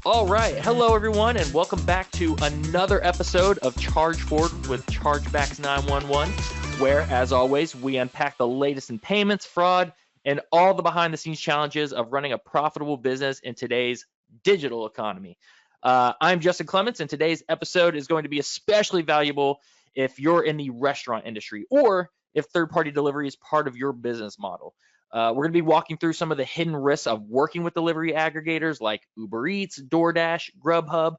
All right. Hello, everyone, and welcome back to another episode of ChargeForward with Chargebacks911, where, as always, we unpack the latest in payments, fraud, and all the behind-the-scenes challenges of running a profitable business in today's digital economy. I'm Justin Clements, and today's episode is going to be especially valuable if you're in the restaurant industry or if third-party delivery is part of your business model. We're going to be walking through some of the hidden risks of working with delivery aggregators like Uber Eats, DoorDash, Grubhub,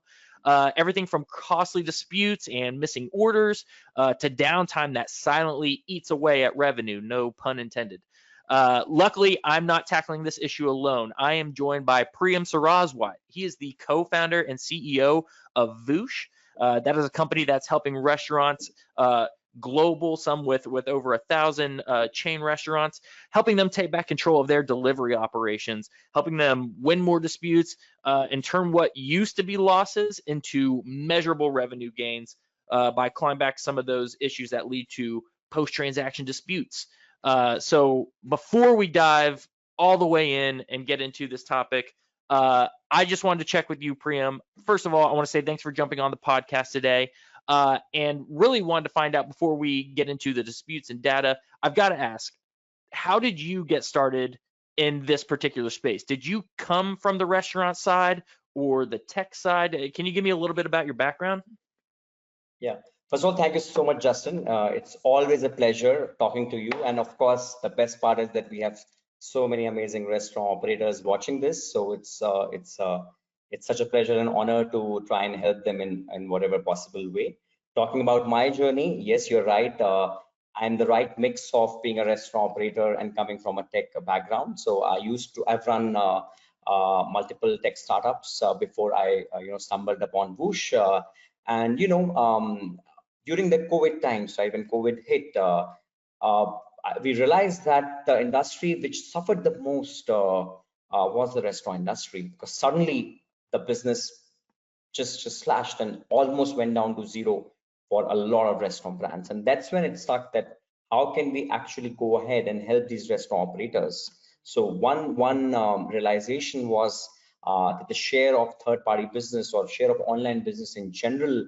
everything from costly disputes and missing orders to downtime that silently eats away at revenue, no pun intended. Luckily, I'm not tackling this issue alone. I am joined by Priyam Saraswat. He is the co-founder and CEO of Voosh. That is a company that's helping restaurants global, some with over 1,000 chain restaurants, helping them take back control of their delivery operations, helping them win more disputes, and turn what used to be losses into measurable revenue gains by clawing back some of those issues that lead to post-transaction disputes. So before we dive all the way in and get into this topic, I just wanted to check with you, Priyam. First of all, I want to say thanks for jumping on the podcast today. And really wanted to find out before we get into the disputes and data, I've got to ask, how did you get started in this particular space? Did you come from the restaurant side or the tech side? Can you give me a little bit about your background? Yeah. First of all, thank you so much, Justin. It's always a pleasure talking to you. And of course, the best part is that we have so many amazing restaurant operators watching this. So it's such a pleasure and honor to try and help them in whatever possible way. Talking about my journey, yes, you're right. I'm the right mix of being a restaurant operator and coming from a tech background. So I've run multiple tech startups before I stumbled upon Voosh. And during the COVID times, right, when COVID hit, we realized that the industry which suffered the most was the restaurant industry, because suddenly the business just slashed and almost went down to zero for a lot of restaurant brands. And that's when it struck that how can we actually go ahead and help these restaurant operators? So one realization was that the share of third-party business or share of online business in general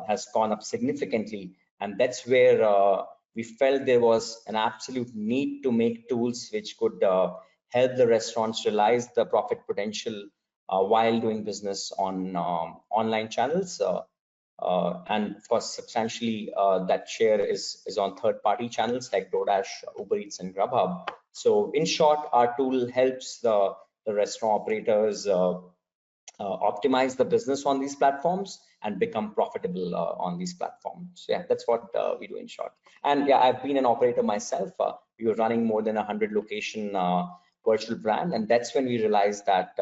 has gone up significantly, and that's where we felt there was an absolute need to make tools which could help the restaurants realize the profit potential while doing business on online channels. And of course, substantially that share is on third-party channels like DoorDash, Uber Eats, and Grubhub. So in short, our tool helps the restaurant operators optimize the business on these platforms and become profitable on these platforms. So yeah, that's what we do in short. And yeah, I've been an operator myself. We were running more than 100 location virtual brand, and that's when we realized that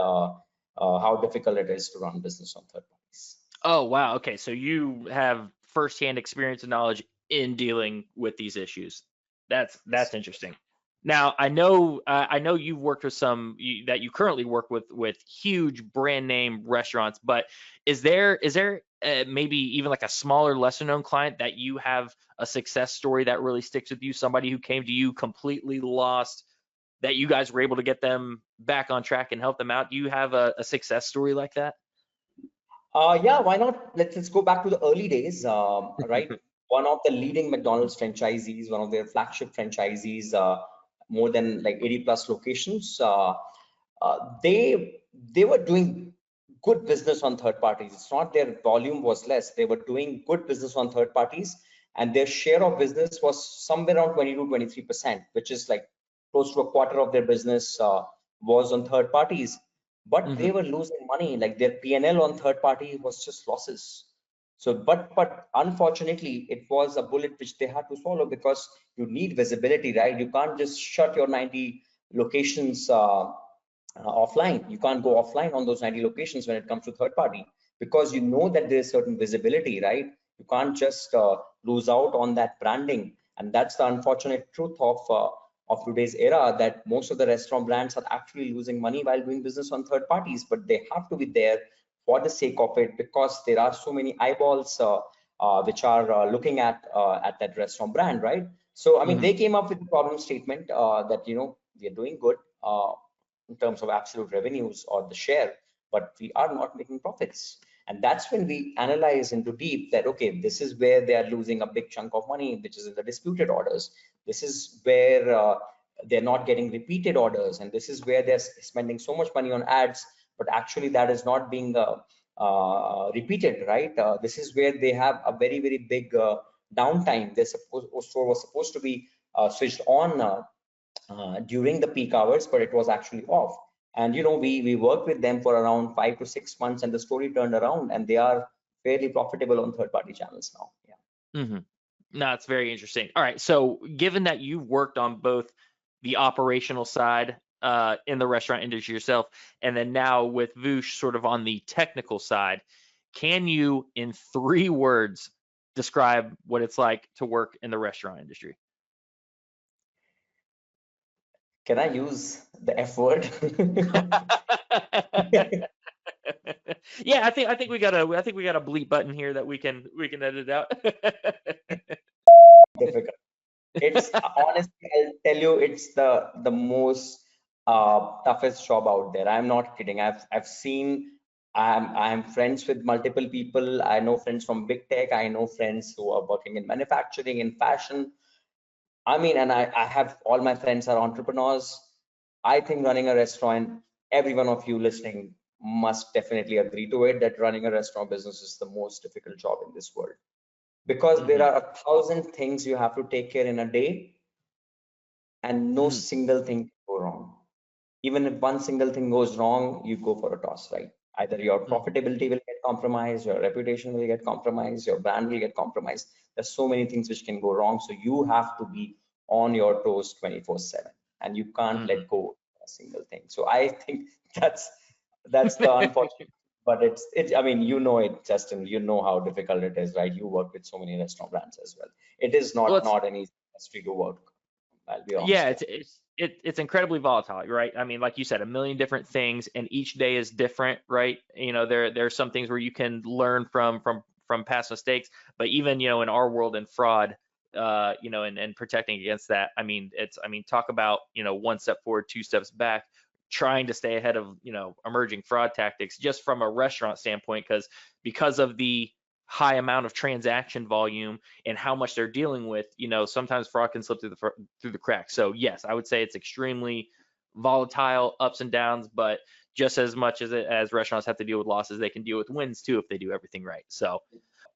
how difficult it is to run business on third parties. Oh, wow. Okay. So you have firsthand experience and knowledge in dealing with these issues. That's interesting. Now, I know you've worked with that you currently work with huge brand name restaurants, but is there maybe even like a smaller, lesser known client that you have a success story that really sticks with you? Somebody who came to you completely lost, that you guys were able to get them back on track and help them out. Do you have a success story like that? Yeah, why not? Let's go back to the early days, right? One of the leading McDonald's franchisees, one of their flagship franchisees, more than like 80 plus locations, they were doing good business on third parties. It's not their volume was less, they were doing good business on third parties, and their share of business was somewhere around 20 to 23%, which is like close to a quarter of their business was on third parties. But they were losing money, like their P&L on third party was just losses. So, but unfortunately, it was a bullet which they had to swallow, because you need visibility, right? You can't just shut your 90 locations offline. You can't go offline on those 90 locations when it comes to third party, because you know that there's certain visibility, right? You can't just lose out on that branding. And that's the unfortunate truth of today's era, that most of the restaurant brands are actually losing money while doing business on third parties, but they have to be there for the sake of it, because there are so many eyeballs which are looking at that restaurant brand, right? So I mean, they came up with the problem statement that we are doing good in terms of absolute revenues or the share, but we are not making profits. And that's when we analyze into deep that, okay, this is where they are losing a big chunk of money, which is in the disputed orders. This is where they're not getting repeated orders, and this is where they're spending so much money on ads, but actually that is not being repeated, right? This is where they have a very, very big downtime. Their store was supposed to be switched on during the peak hours, but it was actually off. And we worked with them for around 5 to 6 months, and the story turned around, and they are fairly profitable on third-party channels now. Yeah. Mm-hmm. No, it's very interesting. All right, so given that you've worked on both the operational side in the restaurant industry yourself, and then now with Voosh sort of on the technical side, can you, in 3 words, describe what it's like to work in the restaurant industry? Can I use the F word? Yeah, I think we got a bleep button here that we can edit out. Difficult. It's honestly, I'll tell you, it's the most toughest job out there. I'm not kidding. I've seen. I'm friends with multiple people. I know friends from big tech. I know friends who are working in manufacturing, in fashion. I mean, and I have all my friends are entrepreneurs. I think running a restaurant, every one of you listening must definitely agree to it, that running a restaurant business is the most difficult job in this world, because there are 1,000 things you have to take care in a day, and no single thing can go wrong. Even if one single thing goes wrong, you go for a toss, right? Either your profitability will get compromised, your reputation will get compromised, your brand will get compromised. There's so many things which can go wrong. So you have to be on your toes 24/7, and you can't let go of a single thing. So I think that's the unfortunate, but I mean, it, Justin, how difficult it is, right? You work with so many restaurant brands as well. It is not an easy industry to work. I'll be honest. Yeah, it's incredibly volatile, right? I mean, like you said, a million different things, and each day is different, right? There are some things where you can learn from past mistakes, but even in our world in fraud, and protecting against that. I mean, talk about 1 step forward, 2 steps back, trying to stay ahead of emerging fraud tactics just from a restaurant standpoint, because of the high amount of transaction volume and how much they're dealing with, sometimes fraud can slip through the cracks. So yes, I would say it's extremely volatile, ups and downs, but just as much as restaurants have to deal with losses, they can deal with wins too if they do everything right. So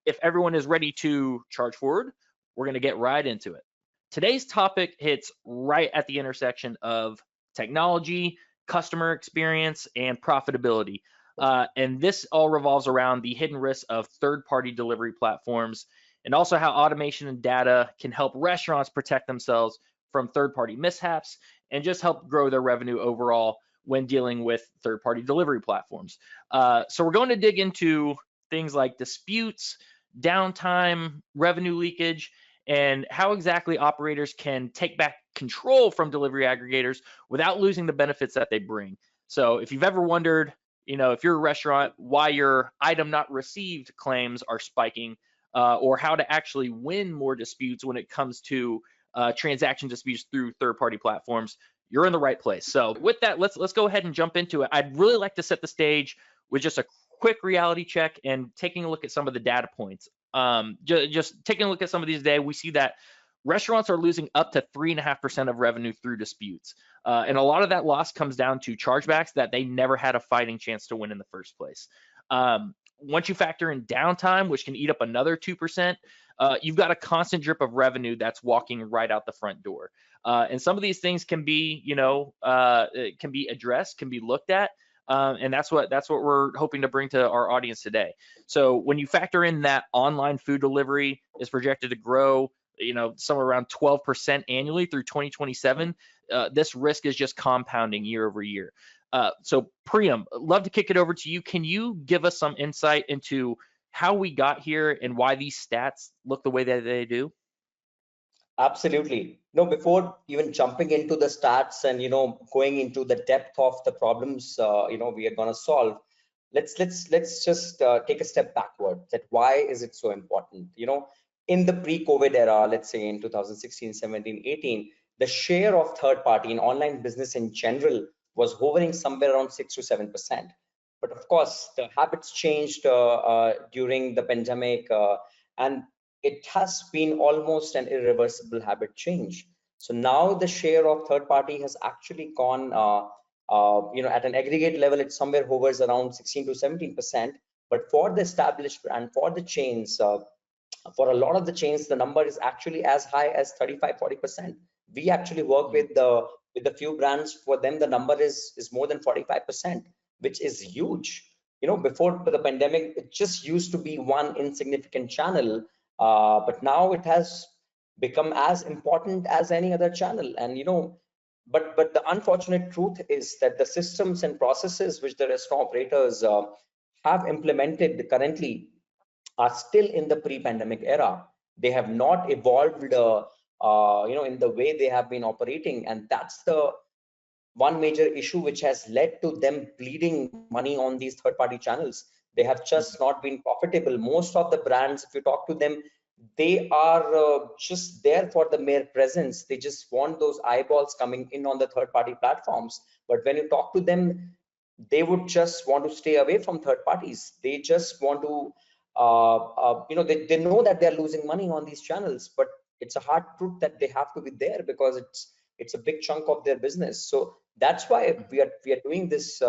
if everyone is ready to charge forward, we're going to get right into it. Today's topic hits right at the intersection of technology, customer experience, and profitability. And this all revolves around the hidden risks of third-party delivery platforms, and also how automation and data can help restaurants protect themselves from third-party mishaps and just help grow their revenue overall when dealing with third-party delivery platforms. So we're going to dig into things like disputes, downtime, revenue leakage, and how exactly operators can take back control from delivery aggregators without losing the benefits that they bring. So if you've ever wondered, if you're a restaurant, why your item not received claims are spiking, or how to actually win more disputes when it comes to transaction disputes through third-party platforms, you're in the right place. So with that, let's go ahead and jump into it. I'd really like to set the stage with just a quick reality check and taking a look at some of the data points. Just taking a look at some of these today, we see that restaurants are losing up to 3.5% of revenue through disputes. And a lot of that loss comes down to chargebacks that they never had a fighting chance to win in the first place. Once you factor in downtime, which can eat up another 2%, you've got a constant drip of revenue that's walking right out the front door. And some of these things can be, can be addressed, can be looked at. And that's what we're hoping to bring to our audience today. So when you factor in that online food delivery is projected to grow, somewhere around 12% annually through 2027, this risk is just compounding year over year. So Priyam, love to kick it over to you. Can you give us some insight into how we got here and why these stats look the way that they do? Absolutely. No, before even jumping into the stats and going into the depth of the problems we are going to solve, let's just take a step backward. That why is it so important? In the pre-COVID era, let's say in 2016, 17, 18, the share of third party in online business in general was hovering somewhere around 6 to 7%. But of course, the habits changed during the pandemic, and it has been almost an irreversible habit change. So now the share of third party has actually gone, at an aggregate level, it somewhere hovers around 16 to 17%. But for the established brand, for the chains, for a lot of the chains, the number is actually as high as 35-40%. We actually work with the few brands. For them, the number is more than 45%, which is huge. Before the pandemic, it just used to be one insignificant channel, but now it has become as important as any other channel. And but the unfortunate truth is that the systems and processes which the restaurant operators have implemented currently are still in the pre-pandemic era. They have not evolved, in the way they have been operating, and that's the one major issue which has led to them bleeding money on these third-party channels. They have just not been profitable. Most of the brands, if you talk to them, they are just there for the mere presence. They just want those eyeballs coming in on the third-party platforms. But when you talk to them, they would just want to stay away from third parties. They just want to, they know that they're losing money on these channels, but it's a hard truth that they have to be there because it's a big chunk of their business. So that's why we are doing this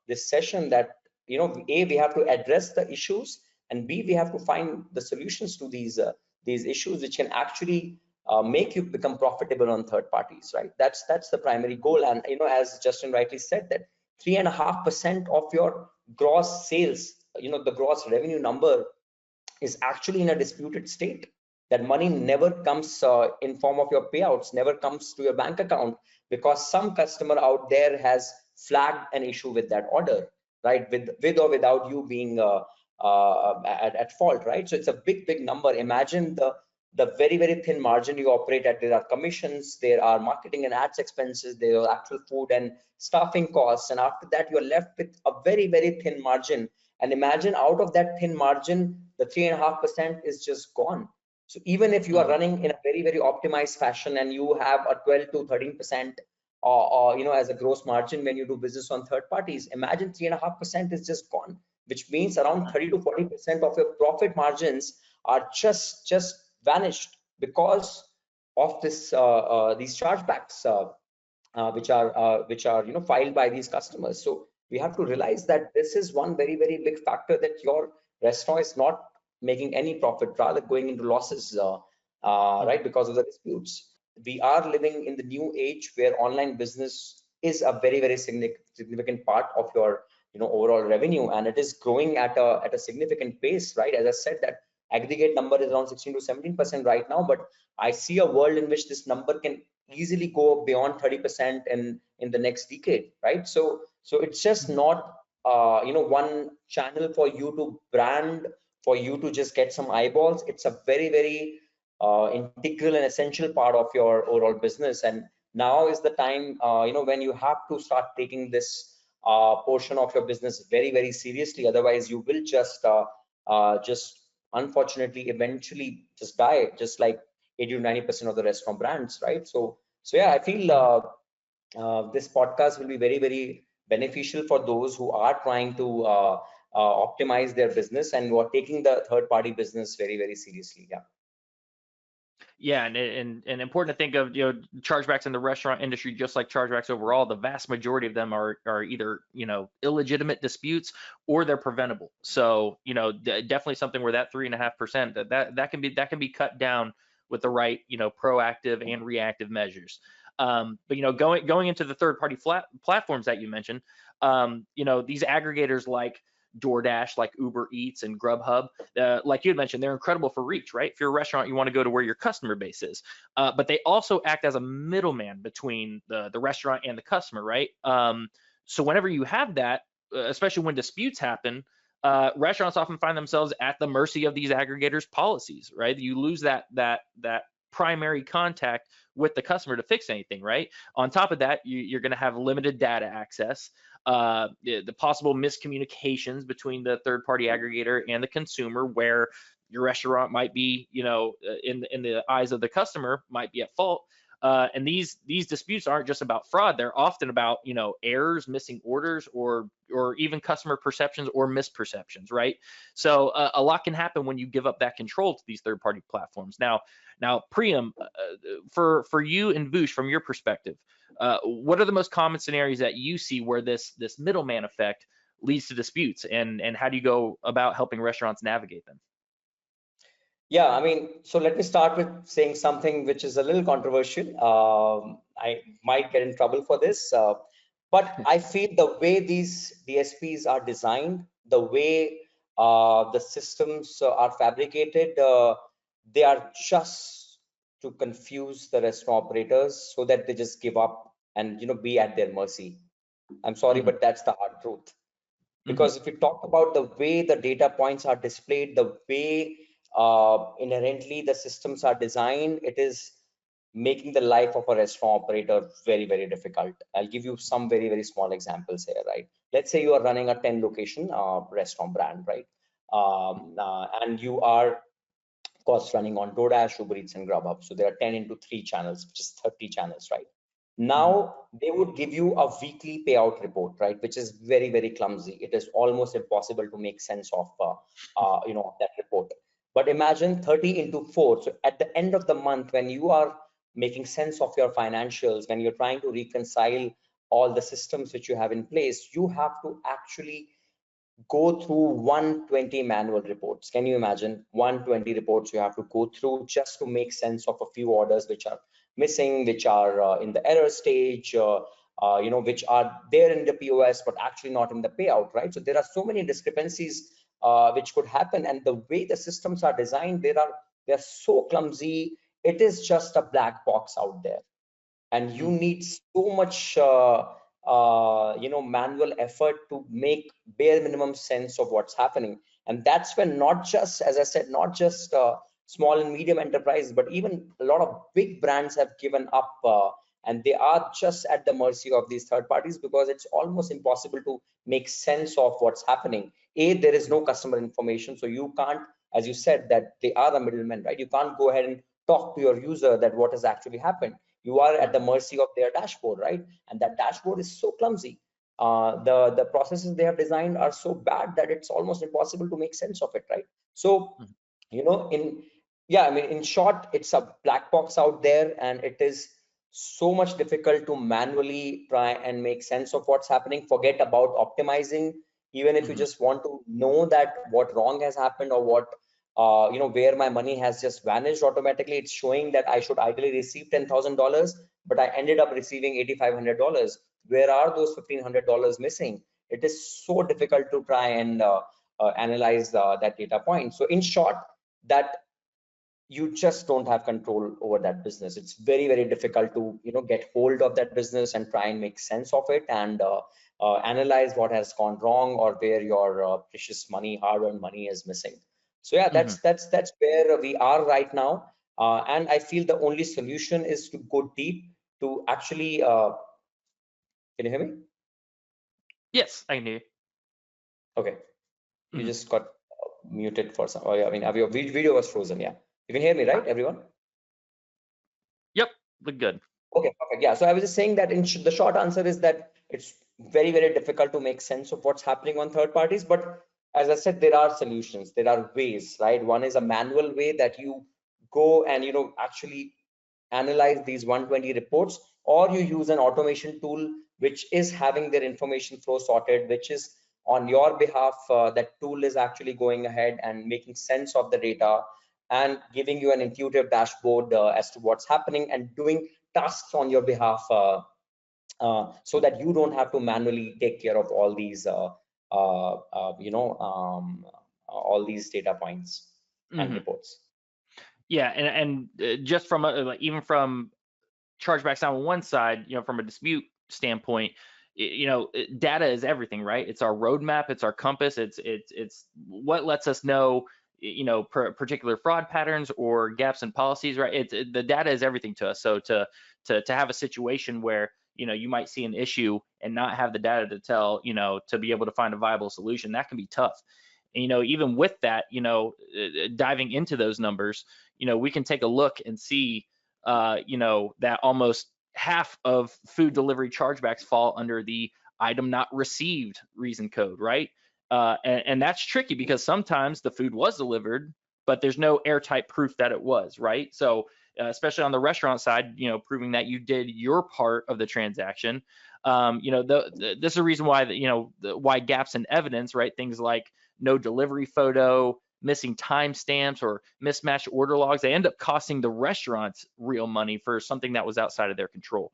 this session, that A, we have to address the issues, and B, we have to find the solutions to these issues which can actually make you become profitable on third parties, right? That's the primary goal. And as Justin rightly said, that 3.5% of your gross sales, the gross revenue number, is actually in a disputed state. That money never comes in form of your payouts, never comes to your bank account, because some customer out there has flagged an issue with that order, right? With or without you being at fault, right? So it's a big number. Imagine the very thin margin you operate at. There are commissions, there are marketing and ads expenses, there are actual food and staffing costs, and after that you're left with a very thin margin. And imagine, out of that thin margin, the 3.5% is just gone. So even if you are running in a very optimized fashion, and you have a 12 to 13% or as a gross margin when you do business on third parties, imagine 3.5% is just gone, which means around 30 to 40% of your profit margins are just vanished because of this these chargebacks, which are filed by these customers. So we have to realize that this is one very big factor, that your restaurant is not making any profit, rather going into losses, right, because of the disputes. We are living in the new age where online business is a very significant part of your overall revenue, and it is growing at a significant pace, right? As I said, that aggregate number is around 16 to 17% right now, but I see a world in which this number can easily go beyond 30% in the next decade, right? So it's just not one channel for you to brand, for you to just get some eyeballs. It's a very integral and essential part of your overall business. And now is the time when you have to start taking this portion of your business very seriously. Otherwise you will just unfortunately eventually just die, just like 80 to 90% of the restaurant brands, right? So yeah, I feel this podcast will be very beneficial for those who are trying to optimize their business and who are taking the third party business very seriously. Yeah, and important to think of, chargebacks in the restaurant industry, just like chargebacks overall. The vast majority of them are either illegitimate disputes, or they're preventable. So definitely something where that 3.5% that can be cut down with the right proactive and reactive measures. But going into the third party platforms that you mentioned, these aggregators like DoorDash, like Uber Eats and Grubhub, like you had mentioned, they're incredible for reach, right? If you're a restaurant, you want to go to where your customer base is, but they also act as a middleman between the restaurant and the customer, right? So whenever you have that, especially when disputes happen, restaurants often find themselves at the mercy of these aggregators' policies, right? You lose that primary contact with the customer to fix anything, right? On top of that, you're going to have limited data access, the possible miscommunications between the third-party aggregator and the consumer, where your restaurant might be, in the eyes of the customer, might be at fault. And these disputes aren't just about fraud. They're often about, errors, missing orders, or even customer perceptions or misperceptions, right? So a lot can happen when you give up that control to these third-party platforms. Now, Priyam, for you and Voosh, from your perspective, what are the most common scenarios that you see where this middleman effect leads to disputes, and how do you go about helping restaurants navigate them? Yeah, I mean, so let me start with saying something which is a little controversial. I might get in trouble for this, but I feel the way these DSPs are designed, the way the systems are fabricated, they are just to confuse the restaurant operators so that they just give up and be at their mercy. I'm sorry, but that's the hard truth. Because if you talk about the way the data points are displayed, the way inherently the systems are designed, it is making the life of a restaurant operator very, very difficult. I'll give you some very, very small examples here, right? Let's say you are running a 10 location restaurant brand, right? And you are, of course, running on DoorDash, Uber Eats, and Grubhub. So there are 10 into 3 channels, which is 30 channels, right? Now they would give you a weekly payout report, right, which is very, very clumsy. It is almost impossible to make sense of that report. But imagine 30 into 4. So at the end of the month, when you are making sense of your financials, when you're trying to reconcile all the systems which you have in place, you have to actually go through 120 manual reports. Can you imagine 120 reports you have to go through just to make sense of a few orders which are missing, which are in the error stage, which are there in the POS but actually not in the payout, right? So there are so many discrepancies which could happen, and the way the systems are designed, they're so clumsy. It is just a black box out there, and you need so much manual effort to make bare minimum sense of what's happening. And that's when, not just, as I said, not just small and medium enterprises, but even a lot of big brands have given up, and they are just at the mercy of these third parties, because it's almost impossible to make sense of what's happening. There is no customer information, so you can't, as you said, that they are the middlemen, right? You can't go ahead and talk to your user that what has actually happened. You are at the mercy of their dashboard, right? And that dashboard is so clumsy. The processes they have designed are so bad that it's almost impossible to make sense of it, right? So, in short, it's a black box out there, and it is so much difficult to manually try and make sense of what's happening. Forget about optimizing. Even if you just want to know that what wrong has happened, or what where my money has just vanished automatically. It's showing that I should ideally receive $10,000, but I ended up receiving $8,500. Where are those $1,500 missing? It is so difficult to try and analyze that data point. So in short, that you just don't have control over that business. It's very, very difficult to get hold of that business and try and make sense of it, and analyze what has gone wrong, or where your precious money, hard-earned money, is missing. So yeah, that's where we are right now, and I feel the only solution is to go deep, to actually. Can you hear me? Yes, I can hear you. Okay, you just got muted for some. Oh yeah, I mean, your video was frozen. Yeah, you can hear me, right, everyone? Yep, look good. Okay, perfect. Yeah, so I was just saying that the short answer is that it's very, very difficult to make sense of what's happening on third parties. But as I said, there are solutions, there are ways, right? One is a manual way that you go and actually analyze these 120 reports, or you use an automation tool which is having their information flow sorted, which is on your behalf. That tool is actually going ahead and making sense of the data and giving you an intuitive dashboard as to what's happening, and doing tasks on your behalf, so that you don't have to manually take care of all these all these data points and reports. Yeah, and just from even from Chargebacks911 side, from a dispute standpoint, data is everything, right? It's our roadmap, it's our compass, it's what lets us know particular fraud patterns or gaps in policies, right? The data is everything to us. So to have a situation where you might see an issue and not have the data to tell, to be able to find a viable solution, that can be tough. And, even with that, diving into those numbers, we can take a look and see that almost half of food delivery chargebacks fall under the item not received reason code, right? And that's tricky because sometimes the food was delivered, but there's no airtight proof that it was, right? So especially on the restaurant side, proving that you did your part of the transaction. This is a reason why why gaps in evidence, right? Things like no delivery photo, missing timestamps, or mismatched order logs, they end up costing the restaurants real money for something that was outside of their control.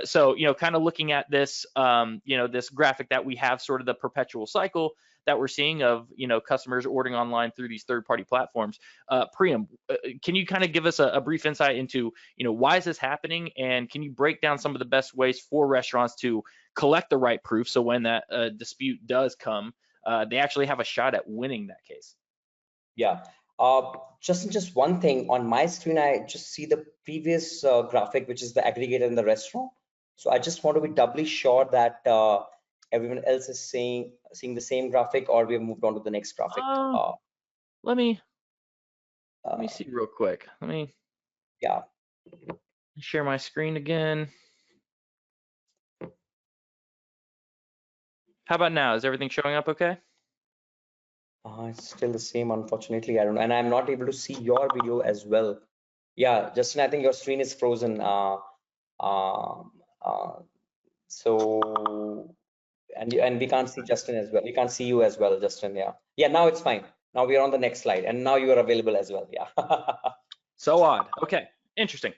So, kind of looking at this, this graphic that we have, sort of the perpetual cycle that we're seeing of, customers ordering online through these third-party platforms. Priyam, can you kind of give us a brief insight into, why is this happening? And can you break down some of the best ways for restaurants to collect the right proof so when that dispute does come, they actually have a shot at winning that case? Yeah. Justin, just one thing on my screen, I just see the previous graphic, which is the aggregator in the restaurant. So I just want to be doubly sure that everyone else is seeing the same graphic, or we have moved on to the next graphic. Let me see real quick. Yeah. Share my screen again. How about now? Is everything showing up okay? It's still the same, unfortunately. I don't know, and I'm not able to see your video as well. Yeah, Justin, I think your screen is frozen. So and we can't see Justin as well. We can't see you as well, Justin. Yeah. Now it's fine. Now we are on the next slide, and now you are available as well. Yeah. So odd. Okay, interesting.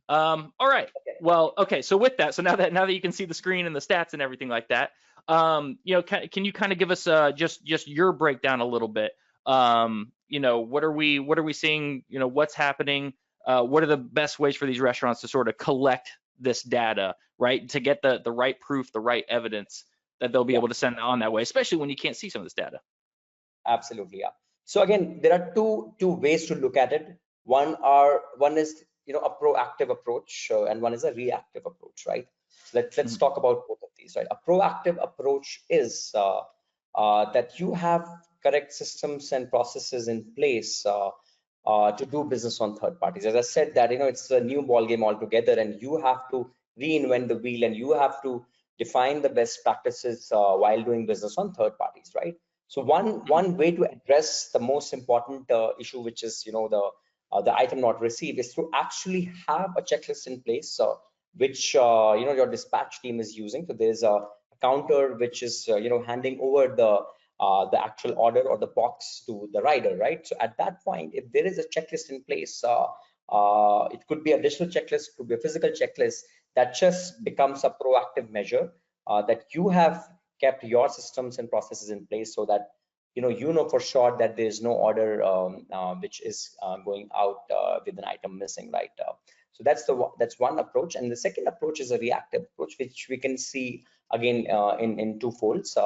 All right. Well, okay. So with that, so now that you can see the screen and the stats and everything like that, can you kind of give us just your breakdown a little bit? What are we seeing? What's happening? What are the best ways for these restaurants to sort of collect this data, right? To get the right proof, the right evidence that they'll be able to send on that way, especially when you can't see some of this data. Absolutely, yeah. So again, there are two ways to look at it. One is a proactive approach, and one is a reactive approach, right? So let's talk about both of these, right? A proactive approach is that you have correct systems and processes in place to do business on third parties. As I said, that it's a new ball game altogether, and you have to reinvent the wheel, and you have to define the best practices while doing business on third parties, right? So one way to address the most important issue, which is the item not received, is to actually have a checklist in place, which your dispatch team is using. So there's a counter which is handing over the actual order or the box to the rider, right? So at that point, if there is a checklist in place, it could be a digital checklist, it could be a physical checklist, that just becomes a proactive measure that you have kept your systems and processes in place, so that for sure that there is no order which is going out with an item missing, right? So that's one approach, and the second approach is a reactive approach, which we can see again in two folds.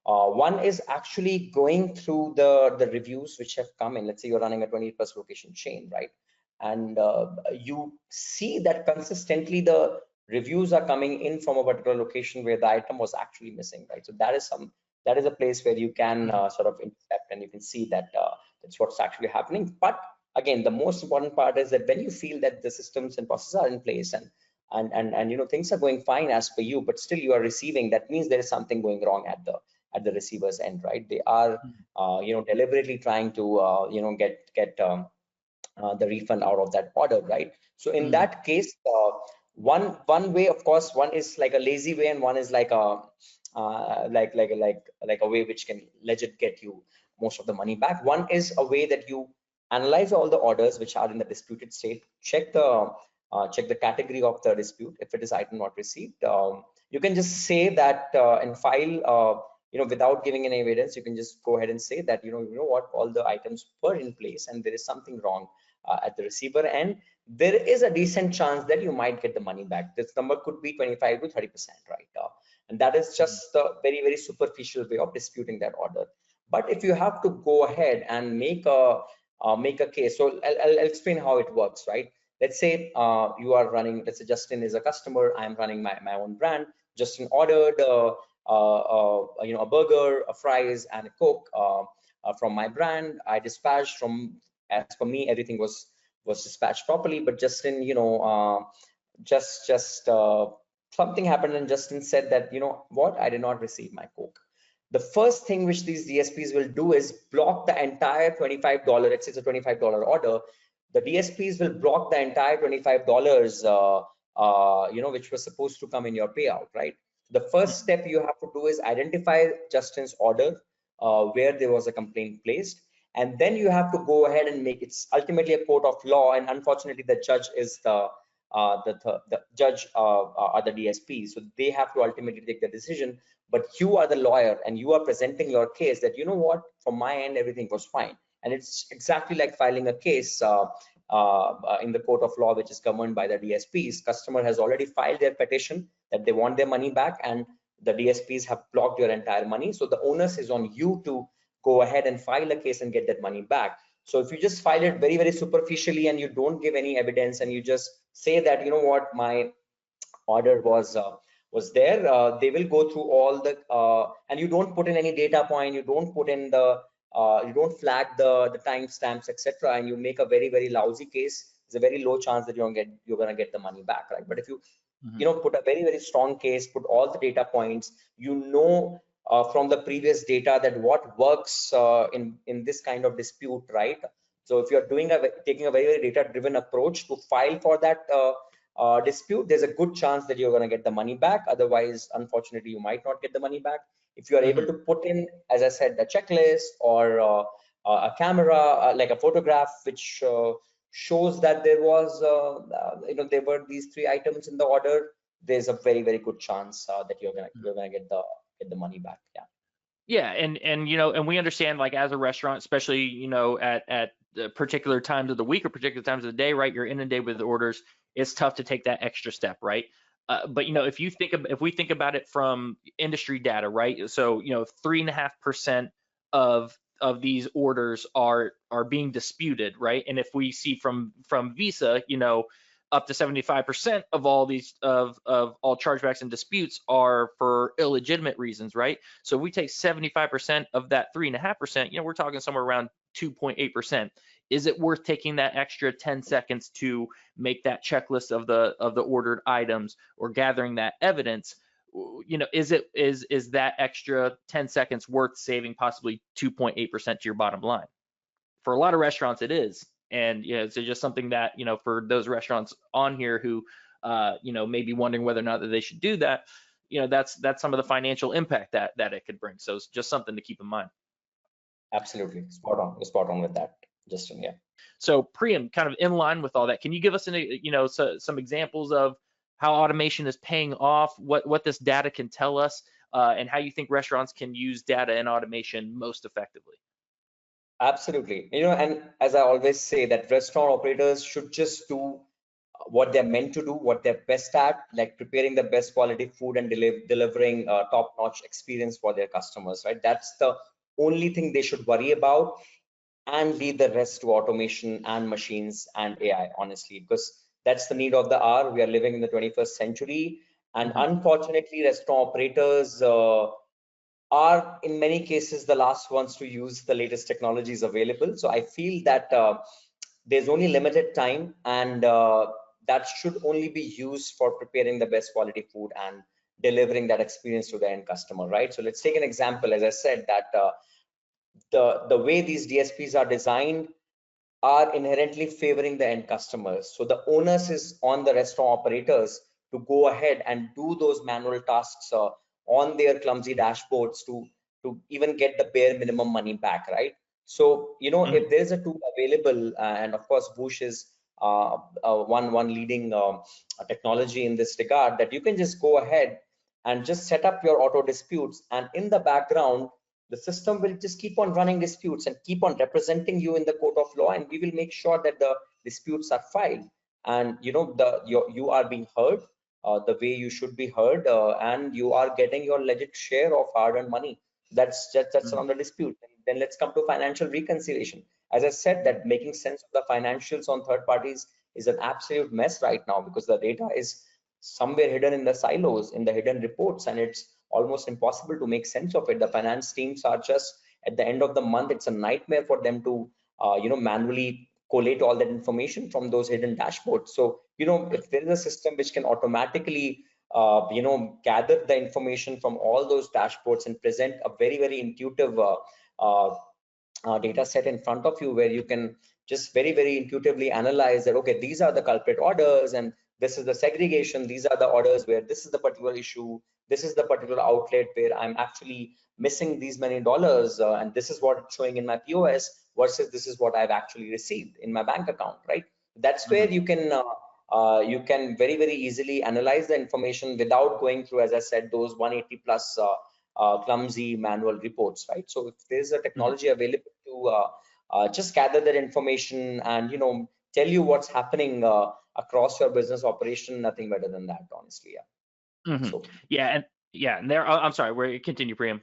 One is actually going through the reviews which have come in. Let's say you're running a 20+ location chain, right? And you see that consistently the reviews are coming in from a particular location where the item was actually missing, right? So that is a place where you can sort of intercept, and you can see that that's what's actually happening. But again, the most important part is that when you feel that the systems and processes are in place, and things are going fine as per you, but still you are receiving, that means there is something going wrong at the receiver's end, right? They are deliberately trying to get the refund out of that order, right? So in that case, one way, of course, one is like a lazy way, and one is like a like a way which can legit get you most of the money back. One is a way that you analyze all the orders which are in the disputed state, check the category of the dispute. If it is item not received, you can just say that and file without giving any evidence. You can just go ahead and say that you know what, all the items were in place and there is something wrong at the receiver, and there is a decent chance that you might get the money back. This number could be 25 to 30%, right? And that is just the very, very superficial way of disputing that order. But if you have to go ahead and make a case, so I'll explain how it works, right? Let's say you are running, let's say Justin is a customer, I'm running my own brand. Justin ordered a burger, a fries, and a Coke from my brand. I dispatched from, as for me, everything was was dispatched properly, but Justin, just something happened, and Justin said that, what, I did not receive my Coke. The first thing which these DSPs will do is block the entire $25. Let's say it's a $25 order. The DSPs will block the entire $25, which was supposed to come in your payout, right? The first step you have to do is identify Justin's order, where there was a complaint placed, and then you have to go ahead and it's ultimately a court of law, and unfortunately the judge is the judge are the DSP, so they have to ultimately take the decision. But you are the lawyer, and you are presenting your case that, what, from my end everything was fine. And it's exactly like filing a case in the court of law, which is governed by the DSPs. Customer has already filed their petition that they want their money back, and the DSPs have blocked your entire money. So the onus is on you to go ahead and file a case and get that money back. So if you just file it very, very superficially, and you don't give any evidence, and you just say that, what, my order was there, they will go through all the and you don't put in any data point, you don't put in the you don't flag the timestamps, etc., and you make a very, very lousy case. There's a very low chance that you're gonna get the money back, right? But if you put a very, very strong case, put all the data points, from the previous data that what works in this kind of dispute, right? So if you're taking a very, very data-driven approach to file for that dispute, there's a good chance that you're going to get the money back. Otherwise, unfortunately, you might not get the money back. If you are able to put in, as I said, a checklist or a camera, like a photograph, which shows that there was, there were these 3 items in the order, there's a very, very good chance that you're gonna get the money back. Yeah, and we understand, like, as a restaurant, especially at particular times of the week or particular times of the day, right? You're inundated with orders. It's tough to take that extra step, right? But if we think about it from industry data, right? So 3.5% of these orders are being disputed, right? And if we see from Visa, up to 75% of all these of all chargebacks and disputes are for illegitimate reasons, right? So we take 75% of that 3.5%, we're talking somewhere around 2.8%. Is it worth taking that extra 10 seconds to make that checklist of the ordered items or gathering that evidence? Is that extra 10 seconds worth saving possibly 2.8% to your bottom line? For a lot of restaurants, it is. And it's just something that, for those restaurants on here who, may be wondering whether or not that they should do that, that's some of the financial impact that it could bring. So it's just something to keep in mind. Absolutely. Spot on with that, Justin. Yeah. So Priyam, kind of in line with all that, can you give us some examples of how automation is paying off, what this data can tell us, and how you think restaurants can use data and automation most effectively? Absolutely. And as I always say, that restaurant operators should just do what they're meant to do, what they're best at, like preparing the best quality food and delivering a top-notch experience for their customers, right? That's the only thing they should worry about, and leave the rest to automation and machines and AI, honestly, because that's the need of the hour. We are living in the 21st century, and unfortunately, restaurant operators are in many cases the last ones to use the latest technologies available. So I feel that there's only limited time, and that should only be used for preparing the best quality food and delivering that experience to the end customer, right? So let's take an example. As I said, that the way these DSPs are designed are inherently favoring the end customers. So the onus is on the restaurant operators to go ahead and do those manual tasks on their clumsy dashboards to even get the bare minimum money back, right? So if there is a tool available, and of course Voosh is one leading technology in this regard, that you can just go ahead and just set up your auto disputes, and in the background the system will just keep on running disputes and keep on representing you in the court of law, and we will make sure that the disputes are filed, and you are being heard the way you should be heard, and you are getting your legit share of hard-earned money. That's another dispute. Then let's come to financial reconciliation. As I said, that making sense of the financials on third parties is an absolute mess right now, because the data is somewhere hidden in the silos, in the hidden reports, and it's almost impossible to make sense of it. The finance teams are just, at the end of the month, it's a nightmare for them to manually collate all that information from those hidden dashboards. So, if there is a system which can automatically, gather the information from all those dashboards and present a very, very intuitive uh, data set in front of you, where you can just very, very intuitively analyze that, okay, these are the culprit orders and this is the segregation, these are the orders where this is the particular issue, this is the particular outlet where I'm actually missing these many dollars, and this is what it's showing in my POS versus this is what I've actually received in my bank account, right? That's where you can very, very easily analyze the information without going through, as I said, those 180 plus clumsy manual reports, right? So if there's a technology available to just gather that information and tell you what's happening across your business operation, nothing better than that, honestly. Yeah. So and there. I'm sorry. Where continue, Priyam?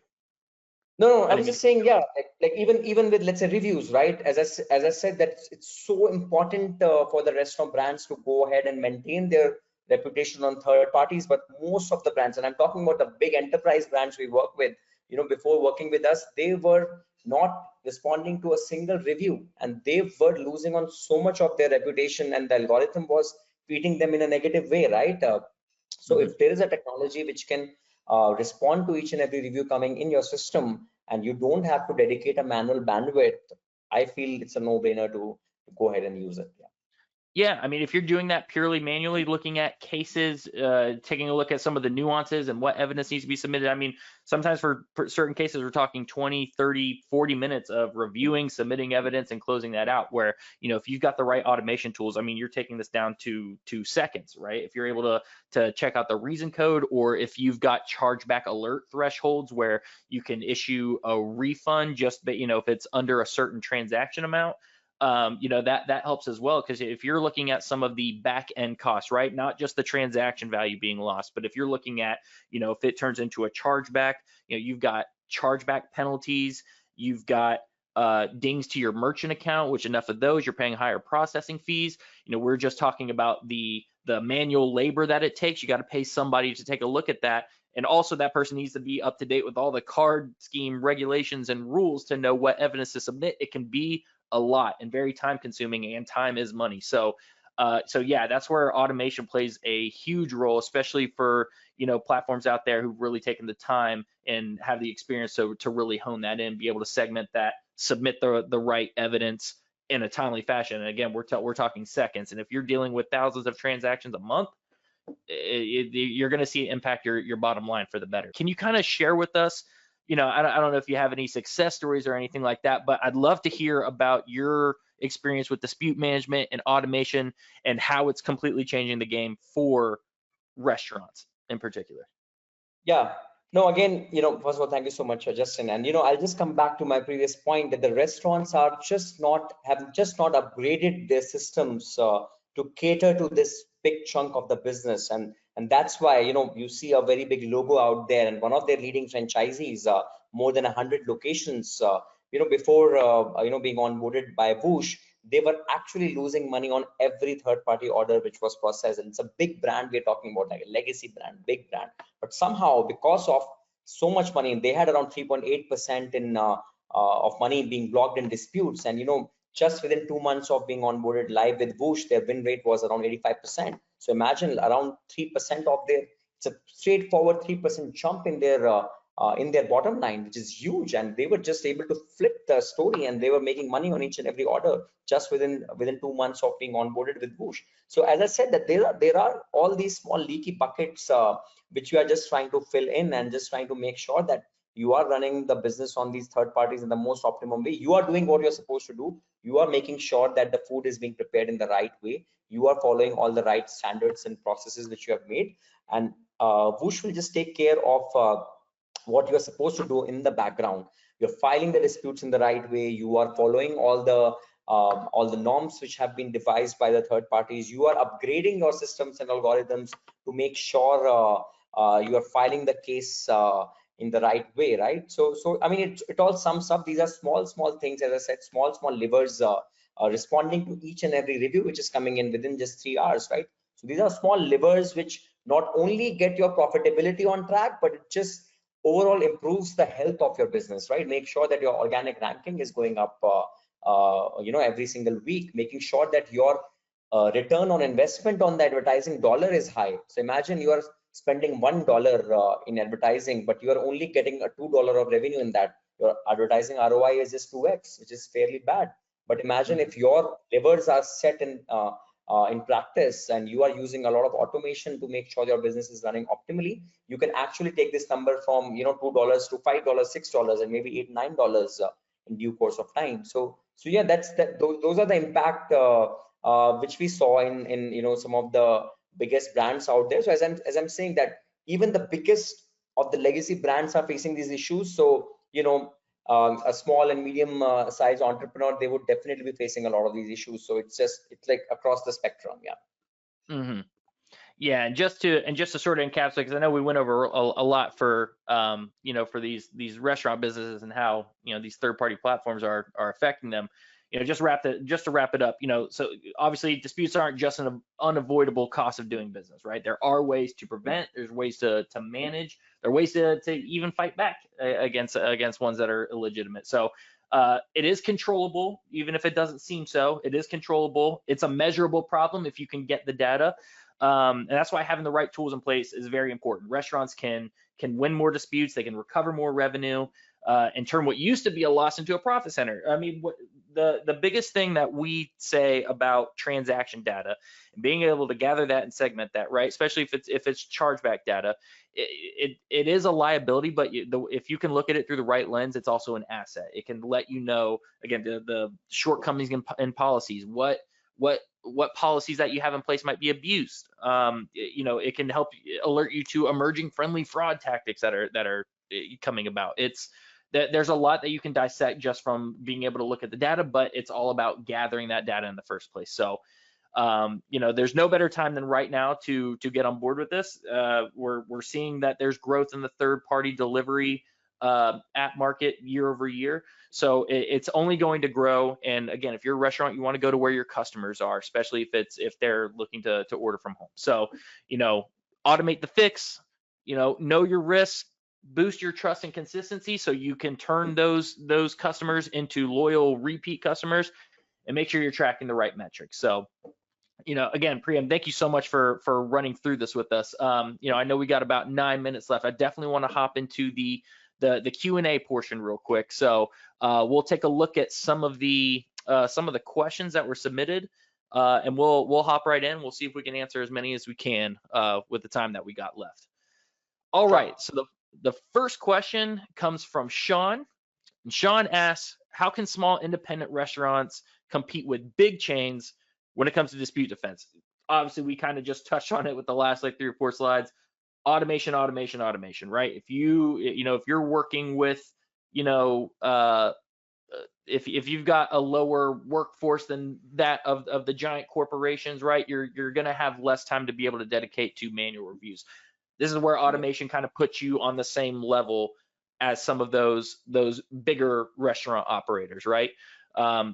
No, I was just saying, yeah, like even with, let's say, reviews, right? As I said, that it's so important for the restaurant brands to go ahead and maintain their reputation on third parties. But most of the brands, and I'm talking about the big enterprise brands we work with, before working with us, they were not responding to a single review, and they were losing on so much of their reputation, and the algorithm was treating them in a negative way, right? So if there is a technology which can respond to each and every review coming in your system, and you don't have to dedicate a manual bandwidth, I feel it's a no-brainer to go ahead and use it. Yeah, I mean, if you're doing that purely manually, looking at cases, taking a look at some of the nuances and what evidence needs to be submitted. I mean, sometimes for certain cases, we're talking 20, 30, 40 minutes of reviewing, submitting evidence, and closing that out, where, if you've got the right automation tools, I mean, you're taking this down to 2 seconds, right? If you're able to check out the reason code, or if you've got chargeback alert thresholds where you can issue a refund just, if it's under a certain transaction amount. That helps as well, because if you're looking at some of the back end costs, right, not just the transaction value being lost, but if you're looking at, if it turns into a chargeback, you've got chargeback penalties, you've got dings to your merchant account, which enough of those, you're paying higher processing fees. We're just talking about the manual labor that it takes. You got to pay somebody to take a look at that. And also that person needs to be up to date with all the card scheme regulations and rules to know what evidence to submit. It can be a lot and very time consuming, and time is money. So yeah, that's where automation plays a huge role, especially for, platforms out there who've really taken the time and have the experience to really hone that in, be able to segment that, submit the right evidence in a timely fashion. And again, we're talking seconds. And if you're dealing with thousands of transactions a month, you're going to see it impact your bottom line for the better. Can you kind of share with us, I don't know if you have any success stories or anything like that, but I'd love to hear about your experience with dispute management and automation and how it's completely changing the game for restaurants in particular. Yeah. No, again, first of all, thank you so much, Justin. And, I'll just come back to my previous point that the restaurants have just not upgraded their systems to cater to this big chunk of the business. And that's why, you see a very big logo out there, and one of their leading franchisees, more than 100 locations, before, being onboarded by Voosh, they were actually losing money on every third-party order which was processed. And it's a big brand we're talking about, like a legacy brand, big brand. But somehow, because of so much money, they had around 3.8% in of money being blocked in disputes. And just within 2 months of being onboarded live with Voosh, their win rate was around 85%. So imagine around 3% of it's a straightforward 3% jump in their bottom line, which is huge. And they were just able to flip the story, and they were making money on each and every order just within 2 months of being onboarded with Voosh. So as I said, that there are all these small leaky buckets which you are just trying to fill in, and just trying to make sure that you are running the business on these third parties in the most optimum way. You are doing what you're supposed to do. You are making sure that the food is being prepared in the right way. You are following all the right standards and processes which you have made, and Voosh will just take care of what you're supposed to do in the background. You're filing the disputes in the right way. You are following all the norms which have been devised by the third parties. You are upgrading your systems and algorithms to make sure you are filing the case in the right way, right? So I mean, it all sums up. These are small things, as I said, small levers responding to each and every review which is coming in within just 3 hours, right? So these are small levers which not only get your profitability on track, but it just overall improves the health of your business, right? Make sure that your organic ranking is going up every single week, making sure that your return on investment on the advertising dollar is high. So imagine you are spending $1 in advertising, but you are only getting a $2 of revenue in that. Your advertising ROI is just 2x, which is fairly bad. But imagine if your levers are set in practice and you are using a lot of automation to make sure your business is running optimally, you can actually take this number from $2 to $5, $6, and maybe $8, $9 in due course of time. So yeah, those are the impact which we saw in some of the biggest brands out there. So as I'm saying that even the biggest of the legacy brands are facing these issues. So a small and medium size entrepreneur, they would definitely be facing a lot of these issues. So it's like across the spectrum. Yeah. Mm-hmm. Yeah, and just to sort of encapsulate, because I know we went over a lot for for these restaurant businesses and how these third-party platforms are affecting them. Just to wrap it up. So obviously disputes aren't just an unavoidable cost of doing business, right? There are ways to prevent. There's ways to manage. There are ways to even fight back against ones that are illegitimate. So it is controllable, even if it doesn't seem so. It is controllable. It's a measurable problem if you can get the data. And that's why having the right tools in place is very important. Restaurants can win more disputes, they can recover more revenue, and turn what used to be a loss into a profit center. I mean, the biggest thing that we say about transaction data and being able to gather that and segment that, right? Especially if it's chargeback data, it is a liability, but if you can look at it through the right lens, it's also an asset. It can let you know, again, the shortcomings in policies, what policies that you have in place might be abused. It can help alert you to emerging friendly fraud tactics that are coming about. There's a lot that you can dissect just from being able to look at the data, but it's all about gathering that data in the first place. So there's no better time than right now to get on board with this. We're seeing that there's growth in the third-party delivery app market year over year. So it's only going to grow. And again, if you're a restaurant, you want to go to where your customers are, especially if they're looking to order from home. So, automate the fix, know your risk, boost your trust and consistency so you can turn those customers into loyal repeat customers, and make sure you're tracking the right metrics. So, again, Priyam, thank you so much for running through this with us. I know we got about 9 minutes left. I definitely want to hop into the Q&A portion real quick. So we'll take a look at some of the questions that were submitted, and we'll hop right in. We'll see if we can answer as many as we can with the time that we got left. All right. So the first question comes from Sean. And Sean asks, how can small independent restaurants compete with big chains when it comes to dispute defense? Obviously, we kind of just touched on it with the last 3 or 4 slides. Automation, right? If you're working with, if you've got a lower workforce than that of the giant corporations, right? You're going to have less time to be able to dedicate to manual reviews. This is where automation kind of puts you on the same level as some of those bigger restaurant operators, right?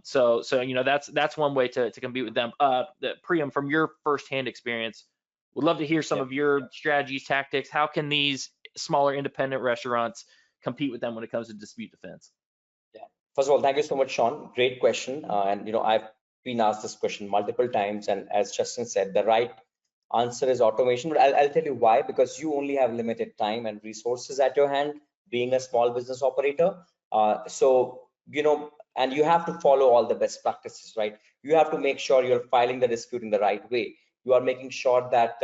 So that's one way to compete with them. Priyam, from your firsthand experience, would love to hear some of your strategies, tactics. How can these smaller independent restaurants compete with them when it comes to dispute defense? Yeah. First of all, thank you so much, Sean. Great question. And I've been asked this question multiple times, and as Justin said, the right answer is automation. But I'll tell you why. Because you only have limited time and resources at your hand, being a small business operator. And you have to follow all the best practices, right? You have to make sure you're filing the dispute in the right way. You are making sure that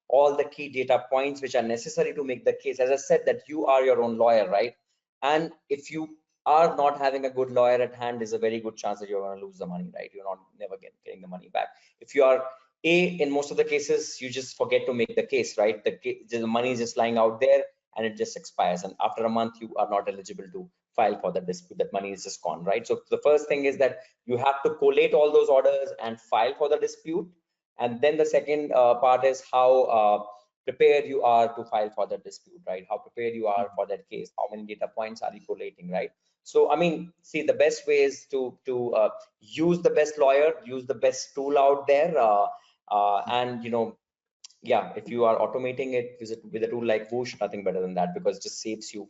all the key data points which are necessary to make the case, as I said, that you are your own lawyer, right? And if you are not having a good lawyer at hand, there's a very good chance that you're going to lose the money, right? You're not never getting the money back. If you are in most of the cases, you just forget to make the case, right? The money is just lying out there and it just expires. And after a month, you are not eligible to file for the dispute. That money is just gone, right? So the first thing is that you have to collate all those orders and file for the dispute. And then the second part is how prepared you are to file for the dispute, right? How prepared you are for that case. How many data points are you collating, right? So, I mean, see, the best way is to use the best lawyer, use the best tool out there. Yeah, if you are automating it with a tool like Voosh, nothing better than that, because it just saves you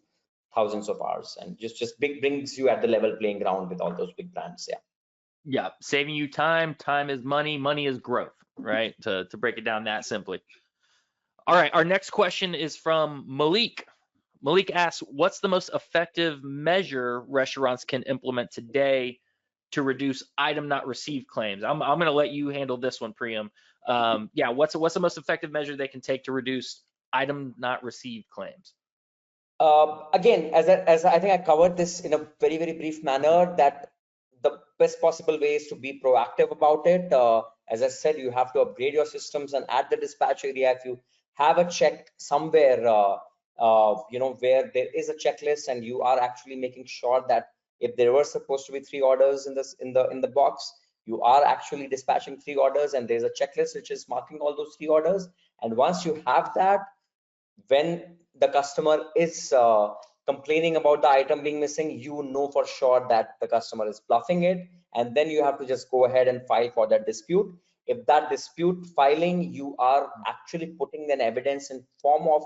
thousands of hours and just brings you at the level playing ground with all those big brands. Yeah. Yeah, saving you time. Time is money. Money is growth, right? To break it down that simply. All right, our next question is from Malik. Malik asks, what's the most effective measure restaurants can implement today to reduce item not received claims? I'm going to let you handle this one, Priyam. Yeah, what's the most effective measure they can take to reduce item not received claims? Again, as I think I covered this in a very, very brief manner, that the best possible way is to be proactive about it. As I said, you have to upgrade your systems, and at the dispatch area, if you have a check somewhere, where there is a checklist, and you are actually making sure that if there were supposed to be 3 orders in the box, you are actually dispatching 3 orders, and there's a checklist which is marking all those 3 orders. And once you have that, when the customer is complaining about the item being missing, you know for sure that the customer is bluffing it, and then you have to just go ahead and file for that dispute. If that dispute filing, you are actually putting an evidence in form of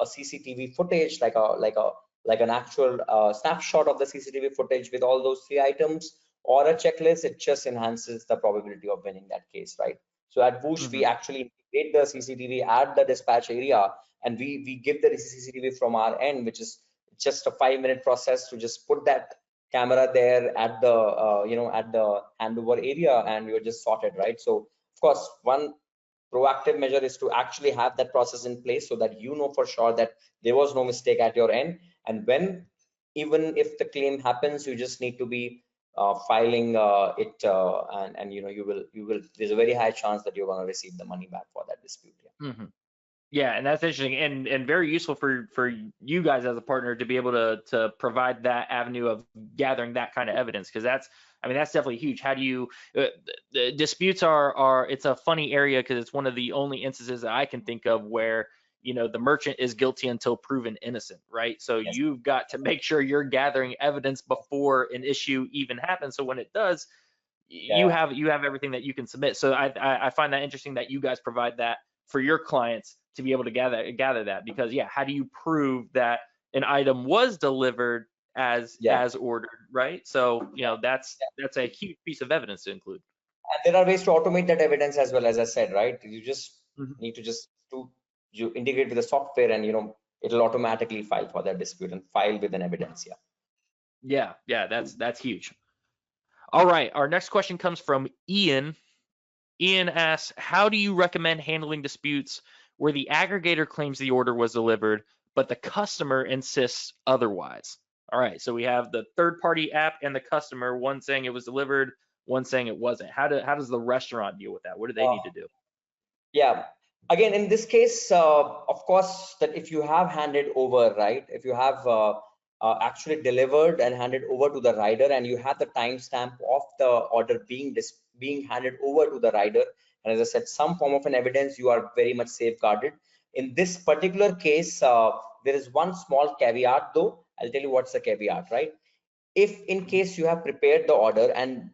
a CCTV footage, like an actual snapshot of the CCTV footage with all those 3 items, or a checklist, it just enhances the probability of winning that case, right? So at Voosh, we actually integrate the CCTV at the dispatch area, and we give the CCTV from our end, which is just a 5-minute process to just put that camera there at the at the handover area, and we were just sorted, right? So of course, one proactive measure is to actually have that process in place so that you know for sure that there was no mistake at your end. And when, even if the claim happens, you just need to be filing it, and you will there's a very high chance that you're going to receive the money back for that dispute. Yeah. Yeah, and that's interesting and very useful for you guys as a partner to be able to provide that avenue of gathering that kind of evidence, because that's definitely huge. How do you the disputes are it's a funny area because it's one of the only instances that I can think of where the merchant is guilty until proven innocent, right? So Yes. you've got to make sure you're gathering evidence before an issue even happens, so when it does, you have everything that you can submit. So I find that interesting that you guys provide that for your clients to be able to gather that, because how do you prove that an item was delivered as ordered, right? So that's a huge piece of evidence to include. And there are ways to automate that evidence as well, as I said, right? You just need to you integrate with the software, and it'll automatically file for that dispute and file with an evidence. Yeah, that's huge. All right, our next question comes from Ian. Ian asks, how do you recommend handling disputes where the aggregator claims the order was delivered, but the customer insists otherwise? All right, so we have the third-party app and the customer, one saying it was delivered, one saying it wasn't. How does the restaurant deal with that? What do they need to do? Yeah, again, in this case, of course, that if you have handed over, right, if you have actually delivered and handed over to the rider, and you have the timestamp of the order being handed over to the rider, and as I said, some form of an evidence, you are very much safeguarded. In this particular case, there is one small caveat though. I'll tell you what's the caveat, right? If in case you have prepared the order and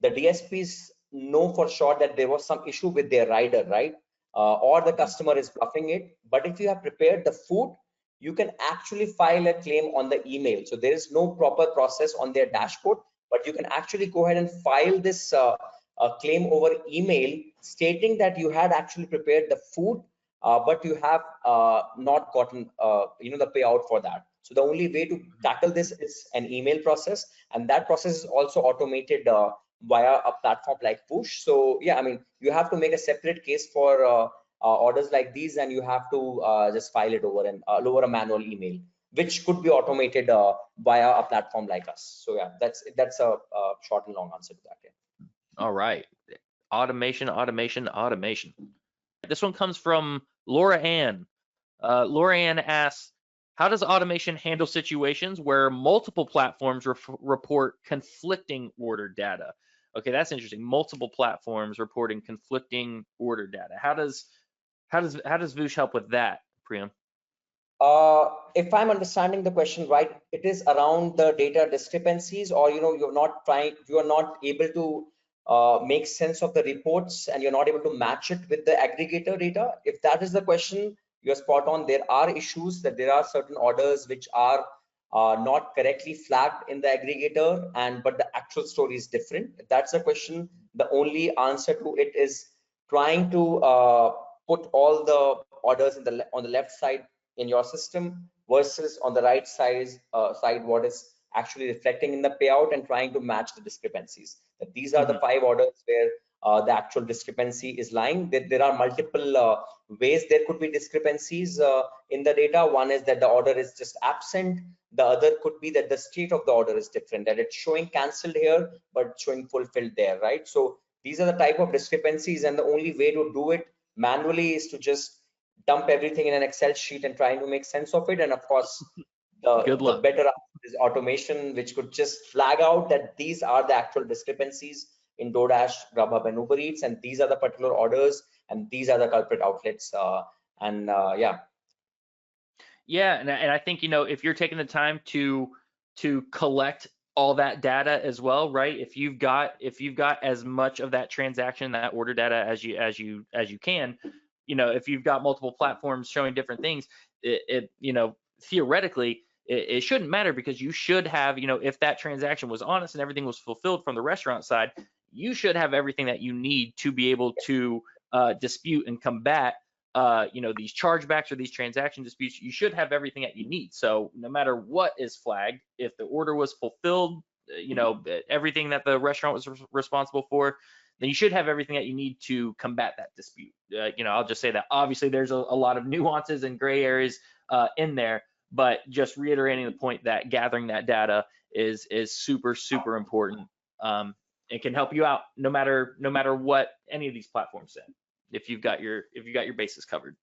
the DSPs know for sure that there was some issue with their rider, right? Or the customer is bluffing it, but if you have prepared the food, you can actually file a claim on the email. So there is no proper process on their dashboard, but you can actually go ahead and file this claim over email, stating that you had actually prepared the food, but you have not gotten the payout for that. So the only way to tackle this is an email process, and that process is also automated via a platform like Voosh. So yeah, you have to make a separate case for orders like these, and you have to just file it over a manual email, which could be automated via a platform like us. So yeah, that's a short and long answer to that. Yeah. All right, automation. This one comes from Laura Ann. Laura Ann asks, how does automation handle situations where multiple platforms report conflicting order data? Okay, that's interesting. Multiple platforms reporting conflicting order data. How does Voosh help with that, Priyam? If I'm understanding the question right, it is around the data discrepancies, or you are not able to make sense of the reports, and you're not able to match it with the aggregator data. If that is the question, you're spot on. There are issues that there are certain orders which are not correctly flagged in the aggregator, but the actual story is different? If that's the question, the only answer to it is trying to put all the orders on the left side in your system versus on the right side what is actually reflecting in the payout, and trying to match the discrepancies. That these are the 5 orders where the actual discrepancy is lying. There are multiple ways there could be discrepancies in the data. One is that the order is just absent. The other could be that the state of the order is different, that it's showing cancelled here but showing fulfilled there, right? So these are the type of discrepancies, and the only way to do it manually is to just dump everything in an Excel sheet and trying to make sense of it. And of course, the better is automation, which could just flag out that these are the actual discrepancies in DoorDash, Grubhub, and Uber Eats, and these are the particular orders, and these are the culprit outlets. Yeah, and I think, you know, if you're taking the time to collect all that data as well, right? If you've got as much of that transaction, that order data as you can, you know, if you've got multiple platforms showing different things, it you know, theoretically it shouldn't matter, because you should have, you know, if that transaction was honest and everything was fulfilled from the restaurant side, you should have everything that you need to be able to dispute and combat you know, these chargebacks or these transaction disputes. You should have everything that you need. So no matter what is flagged, if the order was fulfilled, you know, everything that the restaurant was responsible for, then you should have everything that you need to combat that dispute. You know, I'll just say that obviously there's a lot of nuances and gray areas in there, but just reiterating the point that gathering that data is super important. It can help you out no matter what any of these platforms say, if you've got your bases covered.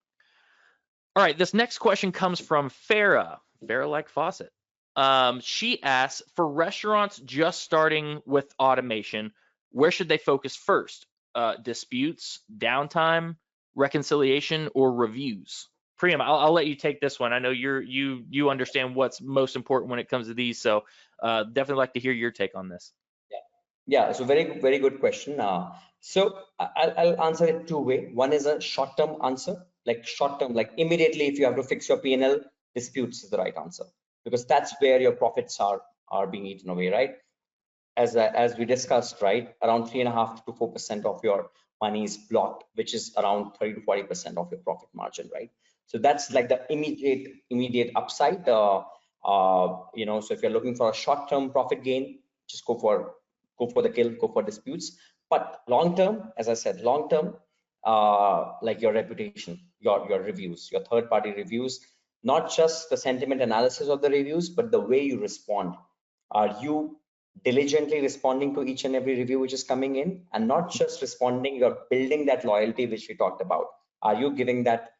All right, this next question comes from Farah like faucet. She asks, for restaurants just starting with automation, where should they focus first? Disputes, downtime, reconciliation, or reviews? Priyam, I'll let you take this one. I know you understand what's most important when it comes to these, so definitely like to hear your take on this. Yeah, so very good question. So I'll answer it 2 ways. One is a short-term answer, like short-term, like immediately if you have to fix your P&L, disputes is the right answer, because that's where your profits are being eaten away, right? As we discussed, right, around 3.5 to 4% of your money is blocked, which is around 30 to 40% of your profit margin, right? So that's like the immediate upside. You know, so if you're looking for a short-term profit gain, just go for the kill, go for disputes. But long term, as I said, long term, like your reputation, your reviews, your third-party reviews, not just the sentiment analysis of the reviews, but the way you respond. Are you diligently responding to each and every review which is coming in, and not just responding, you're building that loyalty which we talked about? Are you giving that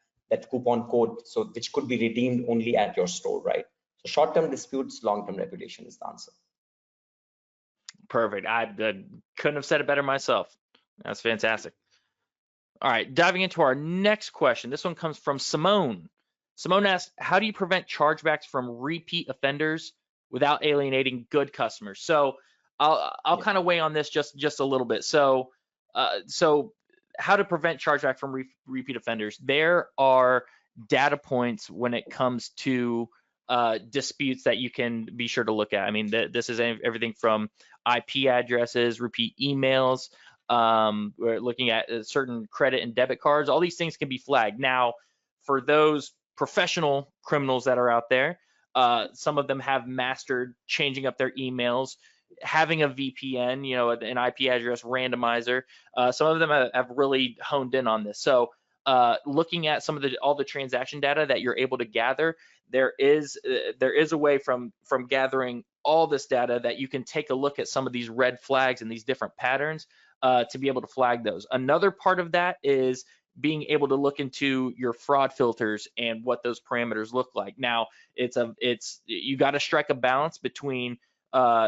coupon code, so which could be redeemed only at your store, right? So short-term disputes, long-term reputation is the answer. Perfect. I couldn't have said it better myself. That's fantastic. All right, diving into our next question. This one comes from Simone. Simone asks, how do you prevent chargebacks from repeat offenders without alienating good customers? So I'll kind of weigh on this just a little bit. So how to prevent chargeback from repeat offenders? There are data points when it comes to disputes that you can be sure to look at. I mean, this is everything from IP addresses, repeat emails. We're looking at certain credit and debit cards. All these things can be flagged. Now, for those professional criminals that are out there, some of them have mastered changing up their emails, having a VPN, you know, an IP address randomizer. Some of them have really honed in on this. So looking at some of all the transaction data that you're able to gather, there is a way from gathering all this data that you can take a look at some of these red flags and these different patterns to be able to flag those. Another part of that is being able to look into your fraud filters and what those parameters look like. Now, you got to strike a balance between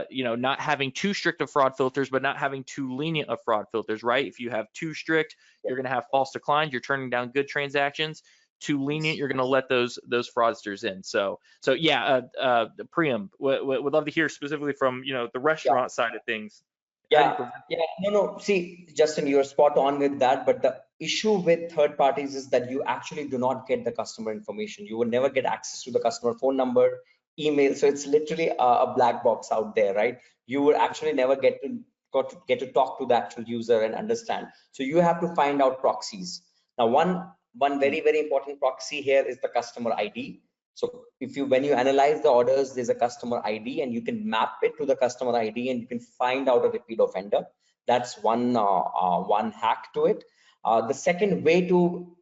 you know, not having too strict of fraud filters, but not having too lenient of fraud filters, right? If you have too strict, you're going to have false declines. You're turning down good transactions. Too lenient, you're going to let those fraudsters in. So yeah, Priyam, would love to hear specifically from, you know, the restaurant side of things. No. See, Justin, you're spot on with that. But the issue with third parties is that you actually do not get the customer information. You will never get access to the customer phone number, email. So it's literally a black box out there, right? You would actually never get to talk to the actual user and understand. So you have to find out proxies. Now, one very important proxy here is the customer ID. So when you analyze the orders, there's a customer ID, and you can map it to the customer ID, and you can find out a repeat offender. That's one hack to it. The second way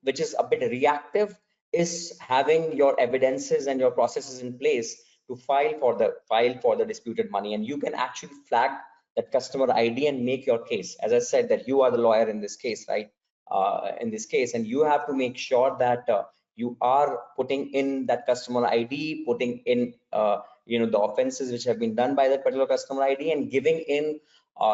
which is a bit reactive, is having your evidences and your processes in place to file for the disputed money, and you can actually flag that customer ID and make your case. As I said, that you are the lawyer in this case, right? In this case, and you have to make sure that you are putting in that customer ID, putting in the offenses which have been done by that particular customer ID, and giving in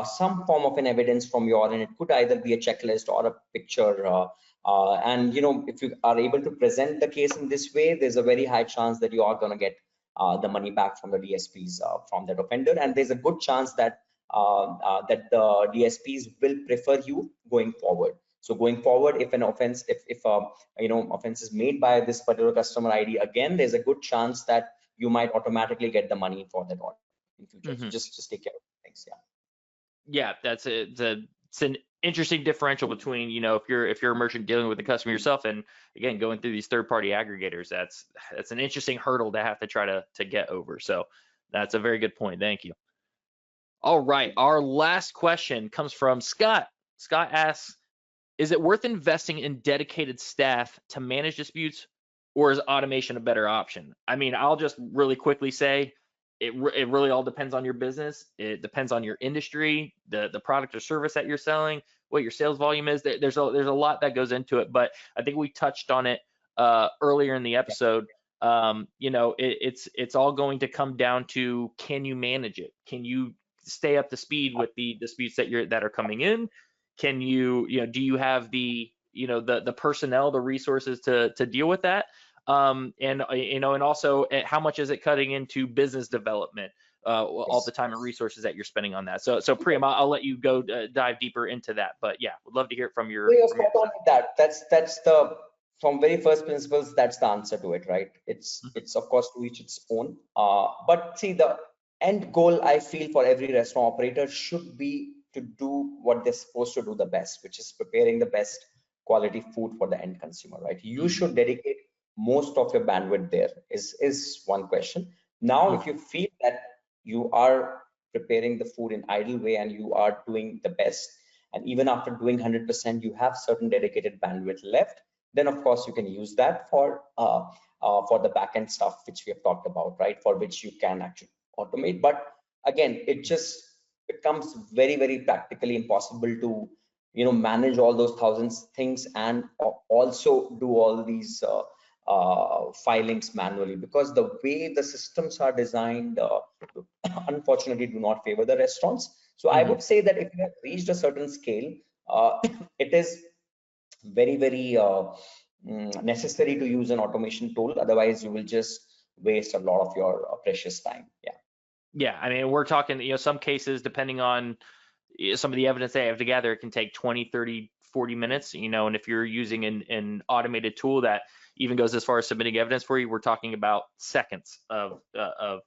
some form of an evidence from your, and it could either be a checklist or a picture. And if you are able to present the case in this way, there's a very high chance that you are going to get the money back from the DSPs from that offender, and there's a good chance that the DSPs will prefer you going forward. So going forward, if an offense, if offense is made by this particular customer ID, again, there's a good chance that you might automatically get the money for that order in future. So just take care of things. Yeah, it's an interesting differential between, if you're a merchant dealing with the customer yourself, and again, going through these third-party aggregators, that's an interesting hurdle to have to try to get over. So that's a very good point. Thank you. All right, our last question comes from Scott. Scott asks, is it worth investing in dedicated staff to manage disputes, or is automation a better option? I mean, I'll just really quickly say, it really all depends on your business. It depends on your industry, the product or service that you're selling, what your sales volume is. There's a lot that goes into it, but I think we touched on it earlier in the episode. It's all going to come down to, can you manage it? Can you stay up to speed with the disputes that are coming in? Can you, do you have the personnel, the resources to deal with that? And also, how much is it cutting into business development, all the time and resources that you're spending on that? So Priyam, I'll let you go dive deeper into that, but yeah, would love to hear it from your. That's the, from very first principles, that's the answer to it, right? It's of course to each its own. But see, the end goal, I feel, for every restaurant operator should be to do what they're supposed to do the best, which is preparing the best quality food for the end consumer, right? You should dedicate most of your bandwidth there, is one question. Now, if you feel that you are preparing the food in idle way and you are doing the best, and even after doing 100%, you have certain dedicated bandwidth left, then of course you can use that for the backend stuff which we have talked about, right? For which you can actually automate. But again, it just becomes very practically impossible to manage all those thousands things and also do all these filings manually, because the way the systems are designed unfortunately do not favor the restaurants. So I would say that if you have reached a certain scale, it is very necessary to use an automation tool. Otherwise you will just waste a lot of your precious time. Yeah, I mean, we're talking, some cases, depending on some of the evidence they have to gather, it can take 20, 30, 40 minutes, and if you're using an automated tool that even goes as far as submitting evidence for you, we're talking about seconds of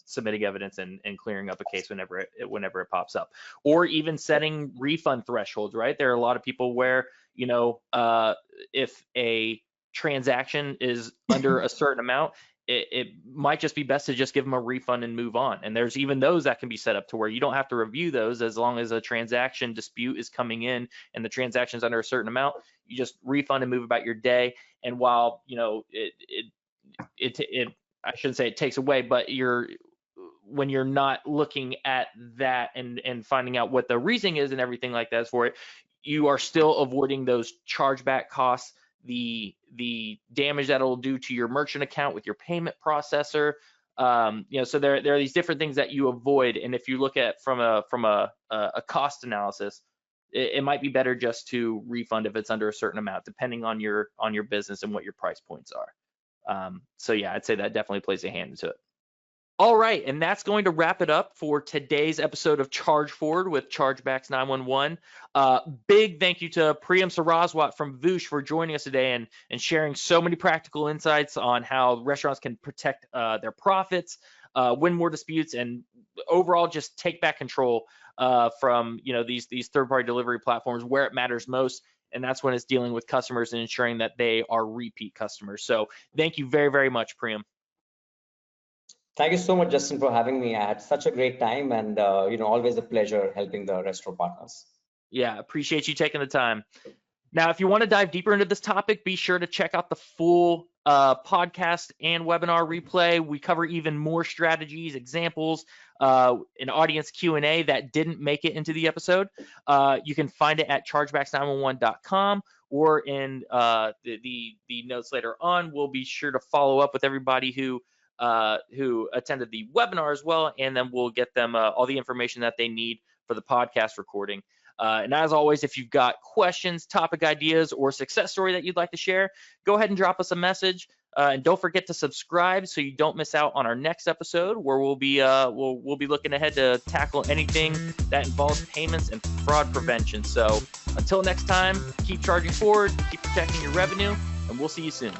submitting evidence and clearing up a case whenever it pops up. Or even setting refund thresholds, right? There are a lot of people where, if a transaction is under a certain amount, it might just be best to just give them a refund and move on. And there's even those that can be set up to where you don't have to review those, as long as a transaction dispute is coming in and the transaction is under a certain amount, you just refund and move about your day. And while, I shouldn't say it takes away, but when you're not looking at that and finding out what the reasoning is and everything like that for it, you are still avoiding those chargeback costs, the damage that it'll do to your merchant account with your payment processor. So there are these different things that you avoid. And if you look at from a cost analysis, it might be better just to refund if it's under a certain amount, depending on your business and what your price points are. So yeah, I'd say that definitely plays a hand into it. All right, and that's going to wrap it up for today's episode of ChargeForward with Chargebacks911. Big thank you to Priyam Saraswat from Voosh for joining us today and sharing so many practical insights on how restaurants can protect their profits win more disputes, and overall just take back control from these third-party delivery platforms where it matters most. And that's when it's dealing with customers and ensuring that they are repeat customers. So thank you very, very much, Priyam. Thank you so much, Justin, for having me. I had such a great time, and always a pleasure helping the restaurant partners. Yeah, appreciate you taking the time. Now, if you want to dive deeper into this topic, be sure to check out the full podcast and webinar replay. We cover even more strategies, examples, an audience Q&A that didn't make it into the episode. You can find it at chargebacks911.com or in the notes later on. We'll be sure to follow up with everybody who attended the webinar as well, and then we'll get them all the information that they need for the podcast recording. And as always, if you've got questions, topic ideas, or success story that you'd like to share, go ahead and drop us a message. And don't forget to subscribe so you don't miss out on our next episode, where we'll be looking ahead to tackle anything that involves payments and fraud prevention. So until next time, keep charging forward, keep protecting your revenue, and we'll see you soon.